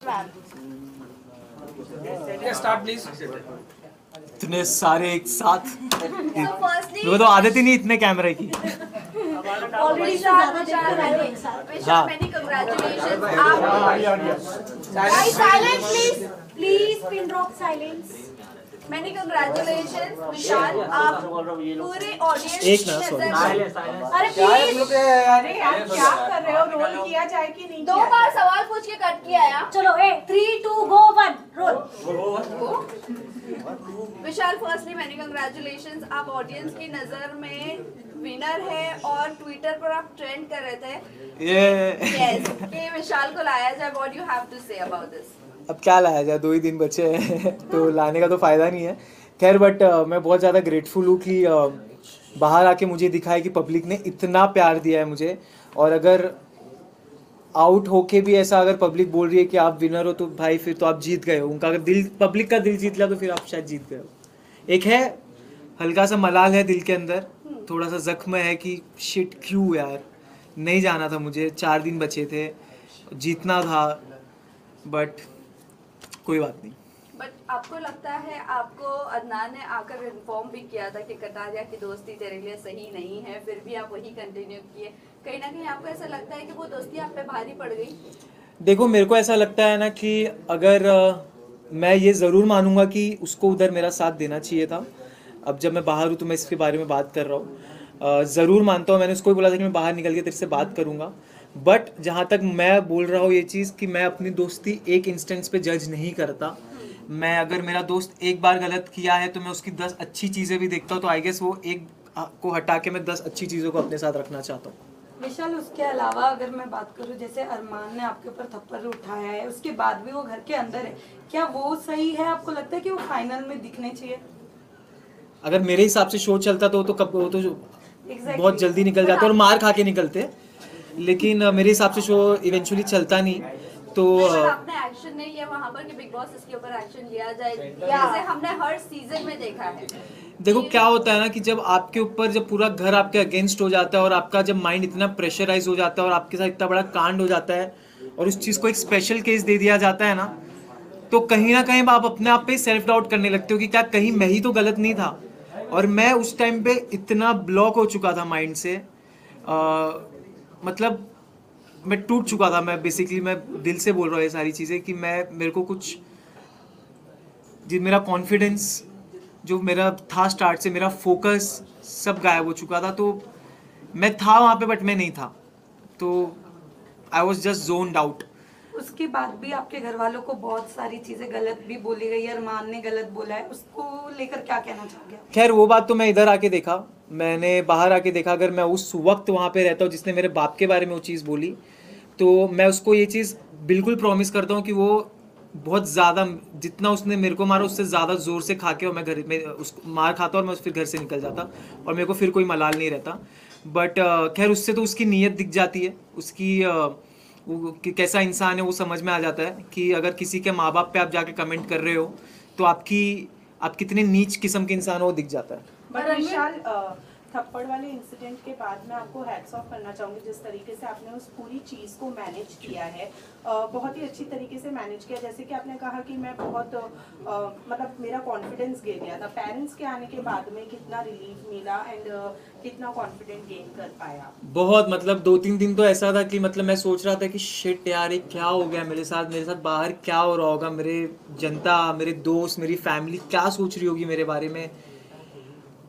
Start please. इतने सारे एक साथ फर्स्टली मेरे को तो आदत ही नहीं इतने कैमरे की। ऑलरेडी हाँ मैनी कांग्रेचुलेशंस आप silent please pin drop silence. Many congratulations Vishal, आप पूरे ऑडियंस एक ना सॉरी अरे प्लीज अरे यार क्या कर रहे हो? रोल किया जाए कि नहीं? दो बार सवाल पूछ के कट किया यार। चलो 3 2 गो 1 रोल। विशाल फर्स्टली मैनी कांग्रेचुलेशंस, आप ऑडियंस की नजर में विनर है और ट्विटर पर आप ट्रेंड कर रहे थे यस कि विशाल को लाया जाए। What you have to say about this? अब क्या लाया जाए, 2 ही दिन बचे हैं तो लाने का तो फ़ायदा नहीं है। खैर बट मैं बहुत ज़्यादा ग्रेटफुल हूँ कि बाहर आके मुझे दिखा है कि पब्लिक ने इतना प्यार दिया है मुझे। और अगर आउट होके भी ऐसा अगर पब्लिक बोल रही है कि आप विनर हो तो भाई फिर तो आप जीत गए हो। उनका अगर दिल, पब्लिक का दिल जीत लिया तो फिर आप शायद जीत गए हो। एक है हल्का सा मलाल है दिल के अंदर, थोड़ा सा जख्म है कि शिट क्यों यार, नहीं जाना था मुझे, 4 दिन बचे थे, जीतना था, बट कोई बात नहीं। बट आपको लगता है, आपको अदनान ने आकर इन्फॉर्म भी किया था कि कटारिया की दोस्ती तेरे लिए सही नहीं है, फिर भी आप वही कंटिन्यू किए। कहीं ना कहीं आपको ऐसा लगता है कि वो दोस्ती आप पे भारी पड़ गई? देखो मेरे को ऐसा लगता है ना कि अगर मैं ये ज़रूर मानूंगा कि उसको उधर मेरा साथ देना चाहिए था। अब जब मैं बाहर हूँ तो मैं इसके बारे में बात कर रहा हूँ, ज़रूर मानता हूँ। मैंने उसको भी बोला था कि मैं बाहर निकल के तेरे से बात करूँगा। बट जहाँ तक मैं बोल रहा हूँ ये चीज़ कि मैं अपनी दोस्ती एक इंस्टेंस पे जज नहीं करता। मैं अगर मेरा दोस्त एक बार गलत किया है तो मैं उसकी 10 अच्छी चीज़ें भी देखता हूँ, तो आई गेस वो एक को हटा के मैं 10 अच्छी चीज़ों को अपने साथ रखना चाहता हूँ। विशाल, उसके अलावा अगर मैं बात करूं, जैसे अरमान ने आपके ऊपर थप्पड़ उठाया है, उसके बाद भी वो घर के अंदर है, क्या वो सही है? आपको लगता है कि वो फाइनल में दिखने चाहिए? अगर मेरे हिसाब से शो चलता तो कब वो तो बहुत जल्दी निकल जाते और मार खा के निकलते, लेकिन मेरे हिसाब से शो इवेंचुअली चलता नहीं। तो आपने एक्शन नहीं लिया वहाँ पर कि बिग बॉस इसके ऊपर एक्शन लिया जाए, जैसे हमने हर सीजन में देखा है। देखो क्या होता है ना कि जब आपके ऊपर जब पूरा घर आपके अगेंस्ट हो जाता है और आपका जब माइंड इतना प्रेशराइज हो जाता है और आपके साथ इतना बड़ा कांड हो जाता है और उस चीज़ को एक स्पेशल केस दे दिया जाता है ना, तो कहीं ना कहीं आप अपने आप पे सेल्फ डाउट करने लगते हो कि क्या कहीं मैं ही तो गलत नहीं था। और मैं उस टाइम पे इतना ब्लॉक हो चुका था माइंड से, मतलब मैं टूट चुका था। मैं बेसिकली मैं दिल से बोल रहा हूँ ये सारी चीज़ें कि मेरे को कुछ मेरा कॉन्फिडेंस जो मेरा था स्टार्ट से, मेरा फोकस सब गायब हो चुका था। तो मैं था वहाँ पे बट मैं नहीं था, तो I was just zoned out. उसके बाद भी आपके घर वालों को बहुत सारी चीजें गलत भी बोली गई है, अरमान ने गलत बोला है, उसको लेकर क्या कहना चाहोगे? खैर वो बात तो मैं इधर आके देखा, मैंने बाहर आके देखा। अगर मैं उस वक्त वहाँ पे रहता हूँ जिसने मेरे बाप के बारे में वो चीज़ बोली, तो मैं उसको ये चीज़ बिल्कुल प्रॉमिस करता हूँ कि वो बहुत ज़्यादा, जितना उसने मेरे को मारा उससे ज़्यादा ज़ोर से खा के और मैं घर में उसको मार खाता और मैं फिर घर से निकल जाता और मेरे को फिर कोई मलाल नहीं रहता। बट खैर उससे तो उसकी नीयत दिख जाती है, उसकी वो कैसा इंसान है वो समझ में आ जाता है कि अगर किसी के माँ बाप पे आप जाके कमेंट कर रहे हो तो आप कितने नीच किस्म के इंसान हो वो दिख जाता है। बट विशाल, थप्पड़ वाले इंसिडेंट के बाद मैं आपको हैट्स ऑफ करना चाहूँगी, जिस तरीके से आपने उस पूरी चीज़ को मैनेज किया है, बहुत ही अच्छी तरीके से मैनेज किया। जैसे कि आपने कहा कि मैं बहुत मतलब मेरा कॉन्फिडेंस गिर गया था, पेरेंट्स के आने के बाद में कितना रिलीफ मिला एंड कितना कॉन्फिडेंट गेन कर पाया? बहुत, मतलब 2-3 दिन तो ऐसा था कि मतलब मैं सोच रहा था कि शिट यार ये क्या हो गया मेरे साथ बाहर क्या हो रहा होगा, मेरे जनता, मेरे दोस्त, मेरी फैमिली क्या सोच रही होगी मेरे बारे में।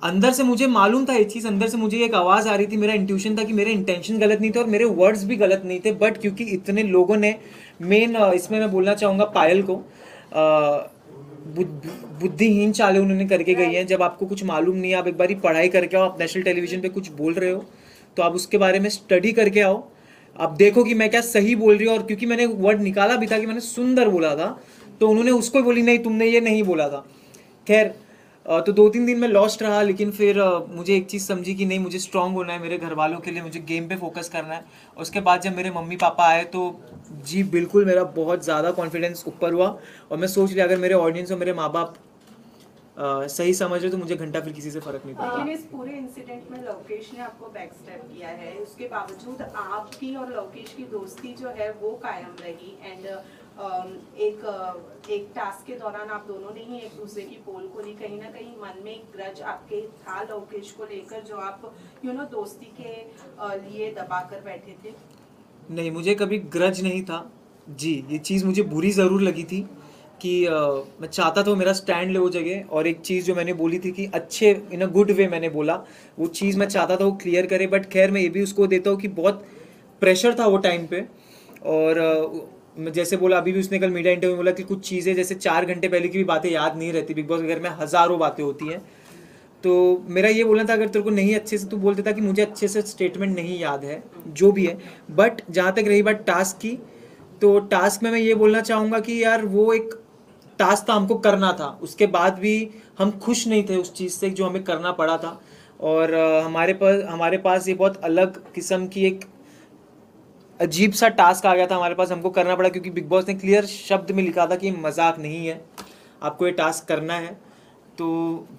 अंदर से मुझे मालूम था ये चीज़, अंदर से मुझे एक आवाज़ आ रही थी, मेरा इंट्यूशन था कि मेरे इंटेंशन गलत नहीं थे और मेरे वर्ड्स भी गलत नहीं थे। बट क्योंकि इतने लोगों ने, मेन इसमें मैं बोलना चाहूँगा पायल को, बुद्धिहीन चालें उन्होंने करके गई हैं। जब आपको कुछ मालूम नहीं है, आप एक बारी पढ़ाई करके आओ, आप नेशनल टेलीविज़न पे कुछ बोल रहे हो तो आप उसके बारे में स्टडी करके आओ, आप देखो कि मैं क्या सही बोल रही हूँ। और क्योंकि मैंने वर्ड निकाला भी था कि मैंने सुंदर बोला था, तो उन्होंने उसको बोली नहीं तुमने ये नहीं बोला था। खैर तो 2-3 दिन में लॉस्ट रहा, लेकिन फिर मुझे एक चीज़ समझी कि नहीं, मुझे स्ट्रांग होना है मेरे घर वालों के लिए, मुझे गेम पे फोकस करना है। और उसके बाद जब मेरे मम्मी पापा आए तो जी बिल्कुल मेरा बहुत ज़्यादा कॉन्फिडेंस ऊपर हुआ और मैं सोच लिया अगर मेरे ऑडियंस और मेरे माँ बाप सही समझ रहे तो मुझे घंटा फिर किसी से फ़र्क नहीं पड़ता। लेकिन इस पूरे इंसिडेंट में लवकेश ने आपको बैक स्टेप किया है, उसके बावजूद आपकी और लवकेश की दोस्ती जो है वो कायम रही एंड एक टास्क के दौरान आप दोनों ने ही एक दूसरे की पोल खोली, कहीं ना कहीं मन में एक ग्रज आपके था लवकेश को लेकर जो आप दोस्ती के लिए दबा कर बैठे थे? नहीं, मुझे कभी ग्रज नहीं था जी। ये चीज़ मुझे बुरी ज़रूर लगी थी कि मैं चाहता था वो मेरा स्टैंड ले वो जगह, और एक चीज़ जो मैंने बोली थी कि अच्छे इन अ गुड वे मैंने बोला, वो चीज़ मैं चाहता था वो क्लियर करे। बट खैर मैं ये भी उसको देता हूँ कि बहुत प्रेशर था वो टाइम पे, और मैं जैसे बोला अभी भी उसने कल मीडिया इंटरव्यू में बोला कि कुछ चीज़ें जैसे 4 घंटे पहले की भी बातें याद नहीं रहती। बिग बॉस के घर में हज़ारों बातें होती हैं, तो मेरा ये बोलना था अगर तेरे को नहीं अच्छे से तू बोल देता कि मुझे अच्छे से स्टेटमेंट नहीं याद है जो भी है। बट जहाँ तक रही बात टास्क की, तो टास्क में मैं ये बोलना चाहूँगा कि यार वो एक टास्क था, हमको करना था, उसके बाद भी हम खुश नहीं थे उस चीज़ से जो हमें करना पड़ा था। और हमारे पास ये बहुत अलग किस्म की एक अजीब सा टास्क आ गया था हमारे पास, हमको करना पड़ा क्योंकि बिग बॉस ने क्लियर शब्द में लिखा था कि मजाक नहीं है, आपको ये टास्क करना है। तो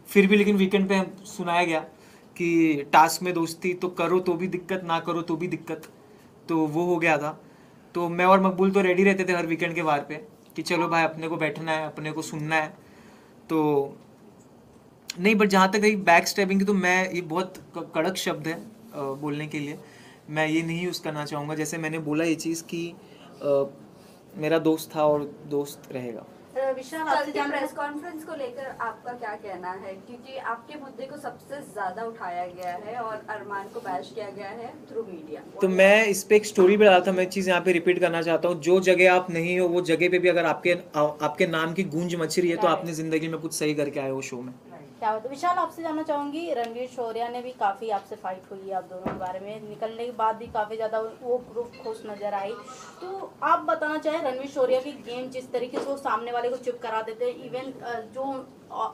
फिर भी लेकिन वीकेंड पे सुनाया गया कि टास्क में दोस्ती तो करो तो भी दिक्कत, ना करो तो भी दिक्कत, तो वो हो गया था। तो मैं और मकबूल तो रेडी रहते थे हर वीकेंड के बार पे कि चलो भाई अपने को बैठना है, अपने को सुनना है। तो नहीं, बट जहाँ तक रही बैक स्टैबिंग की, तो मैं ये बहुत कड़क शब्द है बोलने के लिए, मैं ये नहीं यूज़ करना चाहूँगा। जैसे मैंने बोला ये चीज़ कि मेरा दोस्त था और दोस्त रहेगा। विशाल, आपसे प्रेस कॉन्फ्रेंस को लेकर आपका क्या कहना है, क्योंकि आपके मुद्दे को सबसे ज्यादा उठाया गया है और अरमान को बैश किया गया है थ्रू मीडिया। तो मैं इस पे एक स्टोरी भी डाला था, मैं चीज़ यहाँ पे रिपीट करना चाहता हूँ। जो जगह आप नहीं हो वो जगह पे भी अगर आपके नाम की गूंज मच रही है तो आपने जिंदगी में कुछ सही करके आए हो शो में। क्या होता है विशाल, आपसे जानना चाहूंगी, रणवीर शौर्या ने भी काफ़ी आपसे फाइट हुई है आप दोनों के बारे में, निकलने के बाद भी काफ़ी ज़्यादा वो ग्रुप खुश नज़र आई। तो आप बताना चाहें रणवीर शौर्या की गेम जिस तरीके से वो सामने वाले को चुप करा देते हैं, इवन जो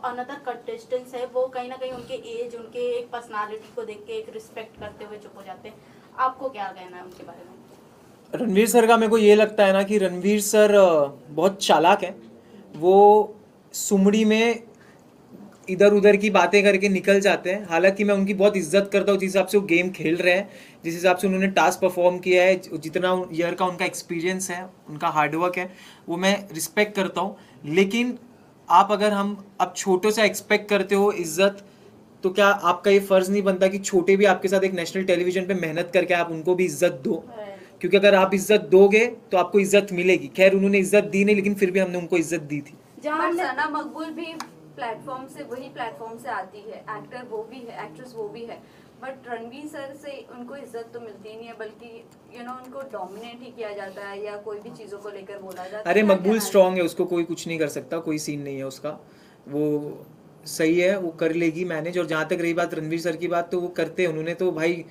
अनदर कंटेस्टेंट्स है वो कहीं ना कहीं उनके एज, उनके एक पर्सनालिटी को देख के एक रिस्पेक्ट करते हुए चुप हो जाते हैं, आपको क्या कहना है उनके बारे में? रणवीर सर का मेरे को ये लगता है ना कि रणवीर सर बहुत चालाक है। वो सुमड़ी में इधर उधर की बातें करके निकल जाते हैं। हालांकि मैं उनकी बहुत इज्जत करता हूँ जिस हिसाब से वो गेम खेल रहे हैं, जिस हिसाब से उन्होंने टास्क परफॉर्म किया है, जितना ईयर का उनका एक्सपीरियंस है, उनका हार्डवर्क है, वो मैं रिस्पेक्ट करता हूँ। लेकिन आप अगर हम अब छोटों से एक्सपेक्ट करते हो इज्जत, तो क्या आपका ये फ़र्ज़ नहीं बनता कि छोटे भी आपके साथ एक नेशनल टेलीविजन पे मेहनत करके आप उनको भी इज्जत दो? क्योंकि अगर आप इज्जत दोगे तो आपको इज्जत मिलेगी। खैर उन्होंने इज्जत दी नहीं, लेकिन फिर भी हमने उनको इज्जत दी थी। सना मकबूल भी प्लेटफॉर्म से, वही प्लेटफॉर्म से आती है, एक्टर वो भी है, एक्ट्रेस वो भी है, बट रणवीर सर से उनको इज्जत तो मिलती नहीं है, बल्कि उनको डोमिनेट ही किया जाता है या कोई भी चीज़ों को लेकर बोला जाता है। अरे मकबूल स्ट्रांग है, उसको कोई कुछ नहीं कर सकता, कोई सीन नहीं है उसका, वो सही है, वो कर लेगी मैनेज। और जहाँ तक रही बात रणवीर सर की बात, तो वो करते हैं, उन्होंने तो भाई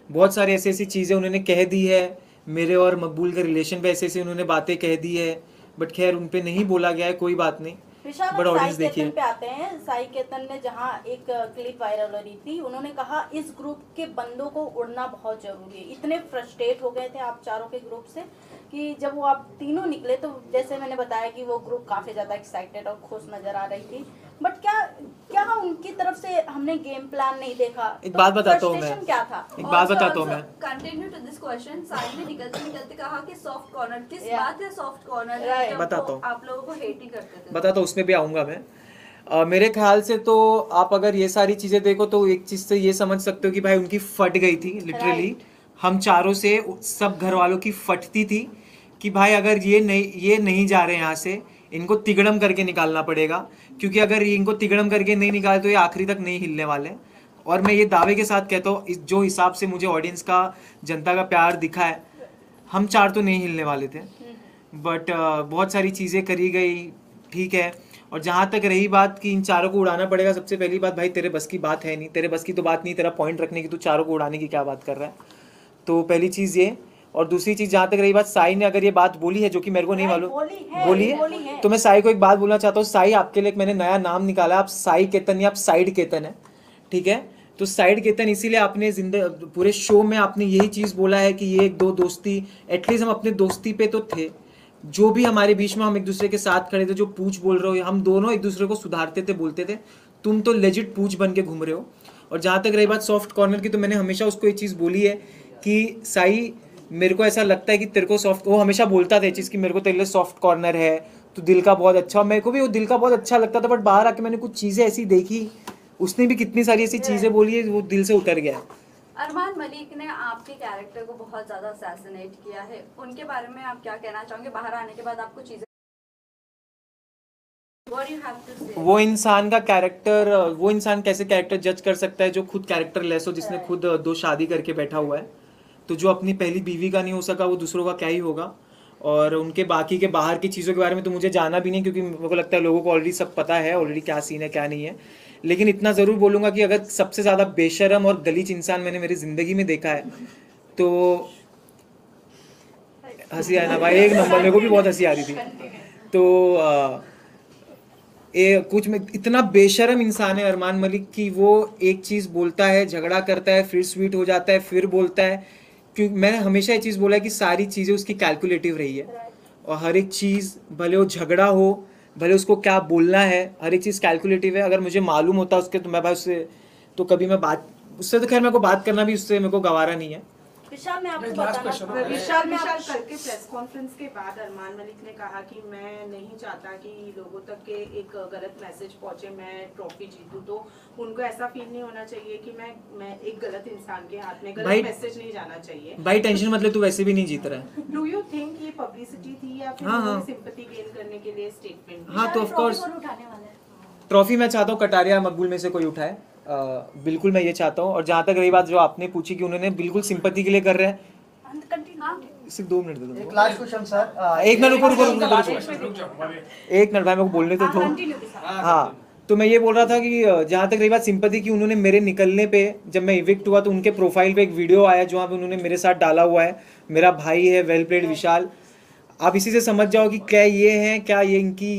बहुत सारी ऐसी ऐसी चीज़ें उन्होंने कह दी है, मेरे और मकबूल के रिलेशन पे ऐसे ऐसे उन्होंने बातें कह दी है, बट खैर उन पे नहीं बोला गया है, कोई बात नहीं। बट ऑडियंस देखिए पे आते हैं। साई केतन ने जहां एक क्लिप वायरल हो रही थी, उन्होंने कहा इस ग्रुप के बंदों को उड़ना बहुत जरूरी है। इतने फ्रस्ट्रेट हो गए थे आप चारों के ग्रुप से कि जब वो आप तीनों निकले तो जैसे मैंने बताया कि वो ग्रुप काफी ज्यादा एक्साइटेड और खुश नजर आ रही थी, बट क्या उनकी तरफ से हमने गेम प्लान नहीं देखा? एक बात बताता हूँ मैं, क्या था? एक बात बताता हूँ मैं, continue to this question. Side में निकलते कहा कि सॉफ्ट कॉर्नर, किस बात है सॉफ्ट कॉर्नर? बताता हूँ, आप लोगों को हेट ही करते थे। बताता हूँ, उसमें भी आऊँगा मैं। मेरे ख्याल से तो आप अगर ये सारी चीज़ें देखो तो एक चीज़ से ये समझ सकते हो कि भाई उनकी फट गई थी लिटरली। हम चारों से सब घर वालों की फटती थी कि भाई अगर ये नहीं जा रहे यहाँ से, इनको तिगड़म करके निकालना पड़ेगा, क्योंकि अगर इनको तिगड़म करके नहीं निकाले तो ये आखिरी तक नहीं हिलने वाले। और मैं ये दावे के साथ कहता हूँ, जो हिसाब से मुझे ऑडियंस का, जनता का प्यार दिखा है, हम चार तो नहीं हिलने वाले थे, बट बहुत सारी चीज़ें करी गई, ठीक है। और जहाँ तक रही बात कि इन चारों को उड़ाना पड़ेगा, सबसे पहली बात भाई तेरे बस की बात है नहीं, तेरे बस की तो बात नहीं, तेरा पॉइंट रखने की, तू चारों को उड़ाने की क्या बात कर रहा है? तो पहली चीज़ ये। और दूसरी चीज़ जहाँ तक रही बात, साई ने अगर ये बात बोली है जो कि मेरे को नहीं मालूम, बोली है, तो मैं साई को एक बात बोलना चाहता हूँ। साई, आपके लिए मैंने नया नाम निकाला, आप साई केतन या आप साइड केतन है, ठीक है? तो साइड केतन इसीलिए आपने पूरे शो में आपने यही चीज़ बोला है कि ये एक दो दोस्ती, एटलीस्ट हम अपने दोस्ती पे तो थे, जो भी हमारे बीच में हम एक दूसरे के साथ खड़े थे, जो पूछ बोल रहे हो, हम दोनों एक दूसरे को सुधारते थे, बोलते थे। तुम तो लेजिट पूछ बन के घूम रहे हो। और जहाँ तक रही बात सॉफ्ट कॉर्नर की, तो मैंने हमेशा उसको ये चीज़ बोली है कि साई, मेरे को ऐसा लगता है कि तेरे को सॉफ्ट, वो हमेशा बोलता था ये चीज़ कि मेरे को तेरे लिए सॉफ्ट कॉर्नर है, तो दिल का बहुत अच्छा, और मेरे को भी वो दिल का बहुत अच्छा लगता था, बट बाहर आके मैंने कुछ चीज़ें ऐसी देखी, उसने भी कितनी सारी ऐसी चीज़ें बोली है, वो दिल से उतर गया। अरमान मलिक ने आपके कैरेक्टर को बहुत ज़्यादा असैसिनेट किया है, उनके बारे में आप क्या कहना चाहोगे? बाहर आने के बाद आपको चीज़ें What do you have to say? वो इंसान का कैरेक्टर, वो इंसान कैसे कैरेक्टर जज कर सकता है जो खुद कैरेक्टर लेस हो, जिसने खुद 2 शादी करके बैठा हुआ है, तो जो अपनी पहली बीवी का नहीं हो सका वो दूसरों का क्या ही होगा। और उनके बाकी के बाहर की चीज़ों के बारे में तो मुझे जाना भी नहीं, क्योंकि मेरे को लगता है लोगों को ऑलरेडी सब पता है ऑलरेडी क्या सीन है क्या नहीं है। लेकिन इतना ज़रूर बोलूँगा कि अगर सबसे ज़्यादा बेशरम और गलीच इंसान मैंने मेरी ज़िंदगी में देखा है तो हंसी आया ना भाई, एक नंबर, मेरे को भी बहुत हंसी आ रही थी। तो कुछ में इतना बेशरम इंसान है अरमान मलिक कि वो एक चीज़ बोलता है, झगड़ा करता है, फिर स्वीट हो जाता है, फिर बोलता है। क्योंकि मैंने हमेशा ये चीज़ बोला है कि सारी चीज़ें उसकी कैलकुलेटिव रही है, और हर एक चीज़ भले वो झगड़ा हो, भले उसको क्या बोलना है, हर एक चीज़ कैलकुलेटिव है। अगर मुझे मालूम होता उसके तो मैं भाई उससे तो कभी मैं बात, उससे तो खैर मेरे को बात करना भी उससे मेरे को गवारा नहीं है। विशाल मैं आपको Last बताना question. विशाल कल के प्रेस कॉन्फ्रेंस के बाद अरमान मलिक ने कहा कि मैं नहीं चाहता कि लोगों तक के एक गलत मैसेज पहुंचे, मैं ट्रॉफी जीतूं, तो उनको ऐसा फील नहीं होना चाहिए कि मैं एक गलत इंसान के हाथ में, गलत मैसेज नहीं जाना चाहिए। भाई टेंशन मतलब तू वैसे भी नहीं जीत रहा है। डू यू थिंक ये पब्लिसिटी थी या फिर हाँ। सिंपैथी गेन करने के लिए स्टेटमेंट? हाँ तो ऑफ कोर्स ट्रॉफी मैं चाहता हूँ कटारिया मकबूल में से कोई उठाए, बिल्कुल मैं ये चाहता हूँ। और जहाँ तक रही बात जो आपने पूछी कि उन्होंने बिल्कुल सिंपैथी के लिए कर रहे हैं, सिर्फ 2 मिनट दे दो। लास्ट क्वेश्चन सर, एक मिनट रुको, एक मिनट भाई मेरे को बोलने तो दो। हाँ तो मैं ये बोल रहा था कि जहाँ तक रही बात सिंपैथी की, उन्होंने मेरे निकलने पे जब मैं इविक्ट हुआ तो उनके प्रोफाइल पे एक वीडियो आया जहाँ पे उन्होंने मेरे साथ डाला हुआ है, मेरा भाई है वेल प्लेड विशाल। आप इसी से समझ जाओ कि क्या ये हैं, क्या ये इनकी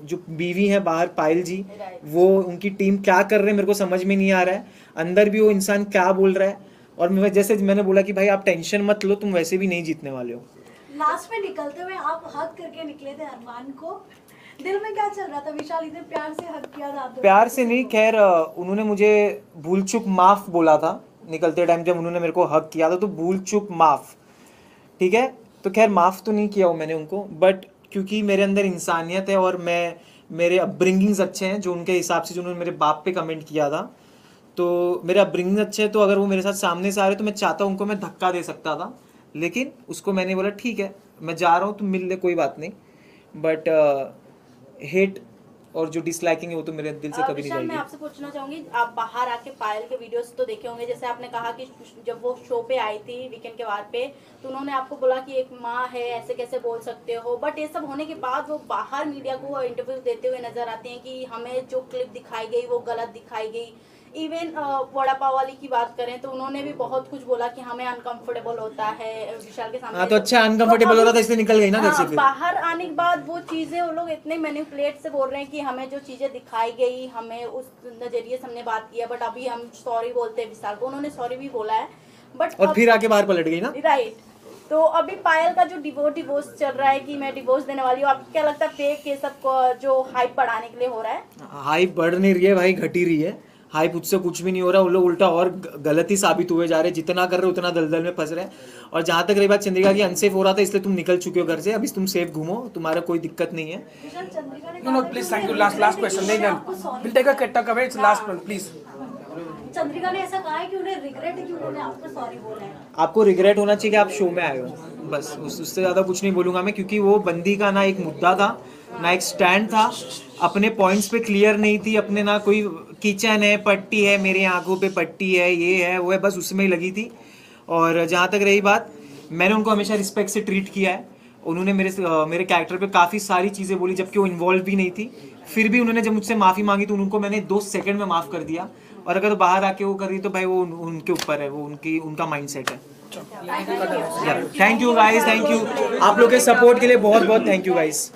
जो बीवी है बाहर पायल जी, वो उनकी टीम क्या कर रहे हैं मेरे को समझ में नहीं आ रहा है। अंदर भी वो इंसान क्या बोल रहा है, और मैं जैसे मैंने बोला कि भाई आप टेंशन मत लो, तुम वैसे भी नहीं जीतने वाले हो। लास्ट में निकलते हुए आप हक करके निकले थे अरमान को, दिल में क्या चल रहा था? विशाल इतने प्यार से हक किया था आपने। प्यार से नहीं, खैर उन्होंने मुझे भूल चूक माफ बोला था निकलते टाइम, जब उन्होंने मेरे को हक किया था तो भूल चूक माफ, ठीक है। तो खैर माफ़ तो नहीं किया हूँ मैंने उनको, बट क्योंकि मेरे अंदर इंसानियत है और मेरे अपब्रिंगिंग्स अच्छे हैं, जो उनके हिसाब से जो उन्होंने मेरे बाप पे कमेंट किया था, तो मेरे अपब्रिंगिंग्स अच्छे हैं, तो अगर वो मेरे साथ सामने से आ रहे तो मैं चाहता हूँ उनको मैं धक्का दे सकता था, लेकिन उसको मैंने बोला ठीक है मैं जा रहा हूँ तुम मिल ले कोई बात नहीं। बट हेट और जो डिसलाइकिंग है वो तो मेरे दिल से कभी नहीं विशाल मैं जाएगी। आपसे पूछना चाहूंगी, आप बाहर आके पायल के वीडियोस तो देखे होंगे, जैसे आपने कहा कि जब वो शो पे आई थी वीकेंड के वार पे, तो उन्होंने आपको बोला कि एक माँ है ऐसे कैसे बोल सकते हो, बट ये सब होने के बाद वो बाहर मीडिया को इंटरव्यू देते हुए नजर आते हैं कि हमें जो क्लिप दिखाई गई वो गलत दिखाई गई। इवन वड़ा पाव वाली की बात करें तो उन्होंने भी बहुत कुछ बोला कि हमें अनकंफर्टेबल होता है विशाल के सामने। हाँ तो अच्छा अनकंफर्टेबल हो रहा था इसलिए निकल गई ना घर से फिर। बाहर आने के बाद वो चीजें वो लोग इतने मैनिपुलेट से बोल रहे हैं कि हमें जो चीजें दिखाई गई हमें उस नजरिए से हमने बात किया, बट अभी हम सॉरी बोलते हैं विशाल को, उन्होंने सॉरी भी बोला है बट और फिर आके बाहर पलट गई ना। राइट। तो अभी पायल का जो डिवोर्स चल रहा है कि मैं डिवोर्स देने वाली हूँ, आपको क्या लगता है फेक ये सब जो हाइप बढ़ाने के लिए हो रहा है? हाइप बढ़ नहीं रही है भाई, घट ही रही है। हाइप उससे कुछ भी नहीं हो रहा, वो लोग उल्टा और गलत ही साबित हुए जा रहे हैं, जितना कर रहे हो उतना दलदल में फंस रहे हैं। और जहाँ तक रही बात चंद्रिका की अनसेफ हो रहा था इसलिए तुम निकल चुके हो घर से, अभी तुम सेफ घूमो, तुम्हारा कोई दिक्कत नहीं है। No, please, thank you. Last question. नहीं, नहीं. We'll take a cut away. It's last one, please. Chandrika ने ऐसा कहा है कि उन्हें रिग्रेट है कि उन्होंने आपको सॉरी बोला है। आपको रिग्रेट होना चाहिए कि आप शो में आए हो, बस उससे ज़्यादा कुछ नहीं बोलूँगा मैं, क्योंकि वो बंदी का ना एक मुद्दा था ना एक स्टैंड था, अपने पॉइंट्स पे क्लियर नहीं थी, अपने ना कोई किचन है पट्टी है मेरी आंखों पे पट्टी है ये है वो है, बस उसमें ही लगी थी। और जहाँ तक रही बात, मैंने उनको हमेशा रिस्पेक्ट से ट्रीट किया है। उन्होंने मेरे कैरेक्टर पे काफ़ी सारी चीज़ें बोली जबकि वो इन्वॉल्व भी नहीं थी, फिर भी उन्होंने जब मुझसे माफ़ी मांगी तो उनको मैंने 2 सेकंड में माफ़ कर दिया। और अगर बाहर आके वो कर रही तो भाई वो उनके ऊपर है, वो उनका माइंडसेट है। Thank you guys, thank you आप लोग के सपोर्ट के लिए बहुत बहुत थैंक यू गाइस।